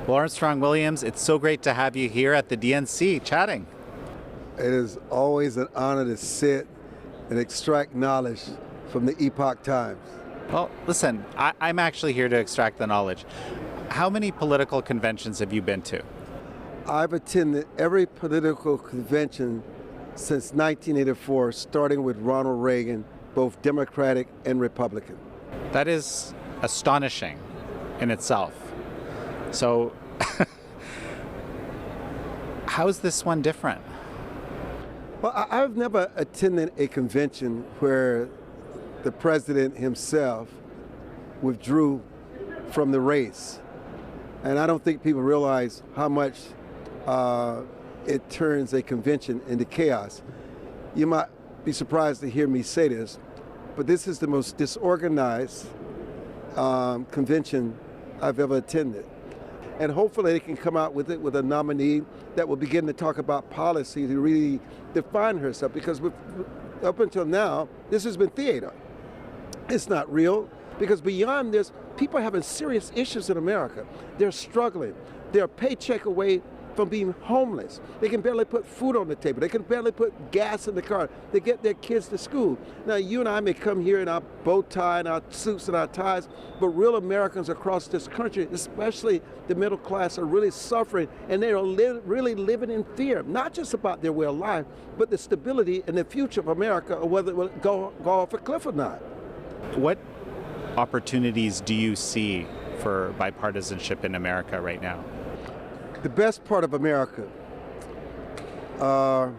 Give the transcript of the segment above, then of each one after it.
Well, Armstrong Williams, it's so great to have you here at the DNC chatting. It is always an honor to sit and extract knowledge from the Epoch Times. Well, listen, I'm actually here to extract the knowledge. How many political conventions have you been to? I've attended every political convention since 1984, starting with Ronald Reagan, both Democratic and Republican. That is astonishing in itself. So, how is this one different? Well, I've never attended a convention where the president himself withdrew from the race. And I don't think people realize how much it turns a convention into chaos. You might be surprised to hear me say this, but this is the most disorganized convention I've ever attended. And hopefully they can come out with it with a nominee that will begin to talk about policy to really define herself, because up until now, this has been theater. It's not real, because beyond this, people are having serious issues in America. They're struggling. They're a paycheck away from being homeless. They can barely put food on the table. They can barely put gas in the car. They get their kids to school. Now, you and I may come here in our bow tie and our suits and our ties, but real Americans across this country, especially the middle class, are really suffering, and they are really living in fear, not just about their way of life, but the stability and the future of America, or whether it will go off a cliff or not. What opportunities do you see for bipartisanship in America right now? The best part of America are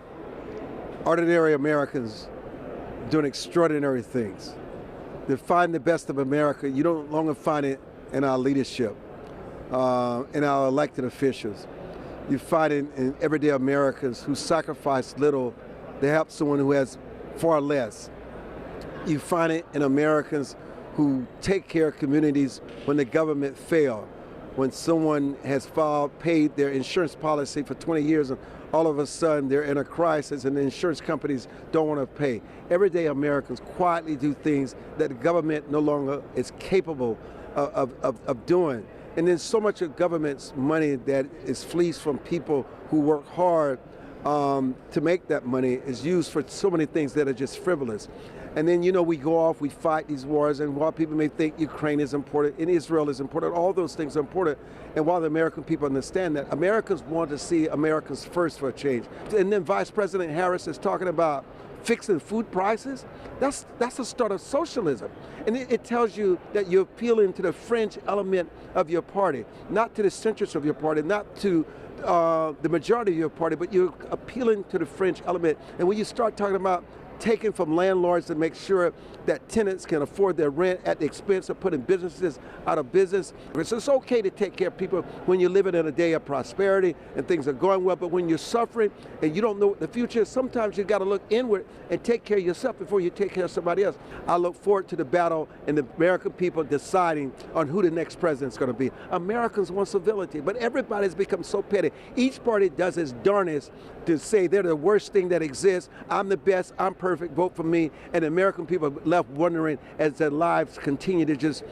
ordinary Americans doing extraordinary things. To find the best of America, you don't longer find it in our leadership, in our elected officials. You find it in everyday Americans who sacrifice little to help someone who has far less. You find it in Americans who take care of communities when the government fails. When someone has paid their insurance policy for 20 years and all of a sudden they're in a crisis and the insurance companies don't want to pay. Everyday Americans quietly do things that the government no longer is capable of doing. And then so much of government's money that is fleeced from people who work hard to make that money is used for so many things that are just frivolous. And then, we go off, we fight these wars, and while people may think Ukraine is important and Israel is important, all those things are important. And while the American people understand that, Americans want to see Americans first for a change. And then Vice President Harris is talking about fixing food prices. That's the start of socialism. And it tells you that you're appealing to the fringe element of your party, not to the centrists of your party, not to the majority of your party, but you're appealing to the fringe element. And when you start talking about taking from landlords to make sure that tenants can afford their rent at the expense of putting businesses out of business. So it's okay to take care of people when you're living in a day of prosperity and things are going well, but when you're suffering and you don't know what the future is, sometimes you got to look inward and take care of yourself before you take care of somebody else. I look forward to the battle and the American people deciding on who the next president's going to be. Americans want civility, but everybody's become so petty. Each party does its darnest to say they're the worst thing that exists. I'm the best, I'm perfect, vote for me. And the American people are left wondering as their lives continue to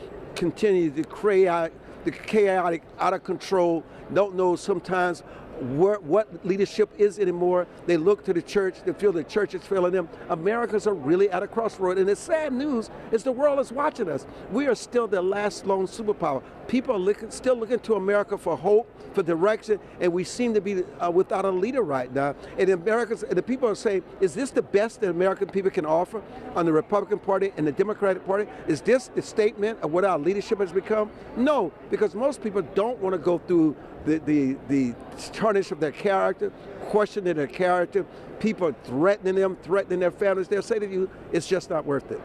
chaotic, out of control, don't know sometimes what leadership is anymore. They look to the church, they feel the church is failing them. Americans are really at a crossroad, and the sad news is the world is watching us. We are still the last lone superpower. People are still looking to America for hope, for direction, and we seem to be without a leader right now. And the people are saying, is this the best that American people can offer on the Republican Party and the Democratic Party? Is this the statement of what our leadership has become? No, because most people don't want to go through the tarnish of their character, questioning their character, people threatening them, threatening their families. They'll say to you, it's just not worth it.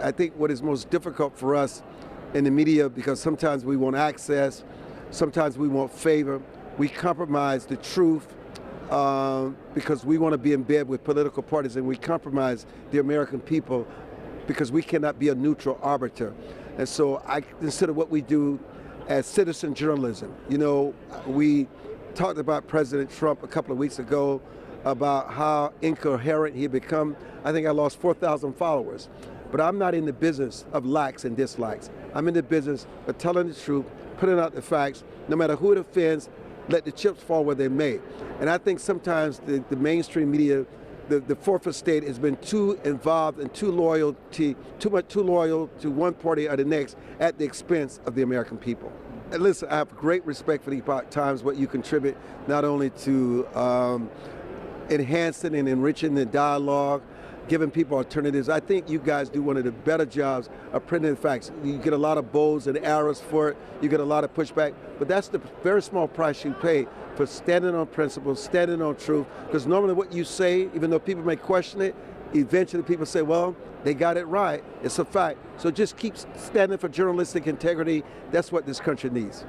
I think what is most difficult for us in the media, because sometimes we want access, sometimes we want favor, we compromise the truth because we want to be in bed with political parties, and we compromise the American people because we cannot be a neutral arbiter. And so I consider what we do as citizen journalism. We talked about President Trump a couple of weeks ago about how incoherent he had become. I think I lost 4,000 followers. But I'm not in the business of likes and dislikes. I'm in the business of telling the truth, putting out the facts, no matter who it offends, let the chips fall where they may. And I think sometimes the mainstream media, the fourth estate has been too involved and too loyal to one party or the next at the expense of the American people. And listen, I have great respect for the Epoch Times, what you contribute not only to enhancing and enriching the dialogue, giving people alternatives. I think you guys do one of the better jobs of printing the facts. You get a lot of bows and arrows for it. You get a lot of pushback, but that's the very small price you pay for standing on principles, standing on truth, because normally what you say, even though people may question it, eventually people say, well, they got it right. It's a fact. So just keep standing for journalistic integrity. That's what this country needs.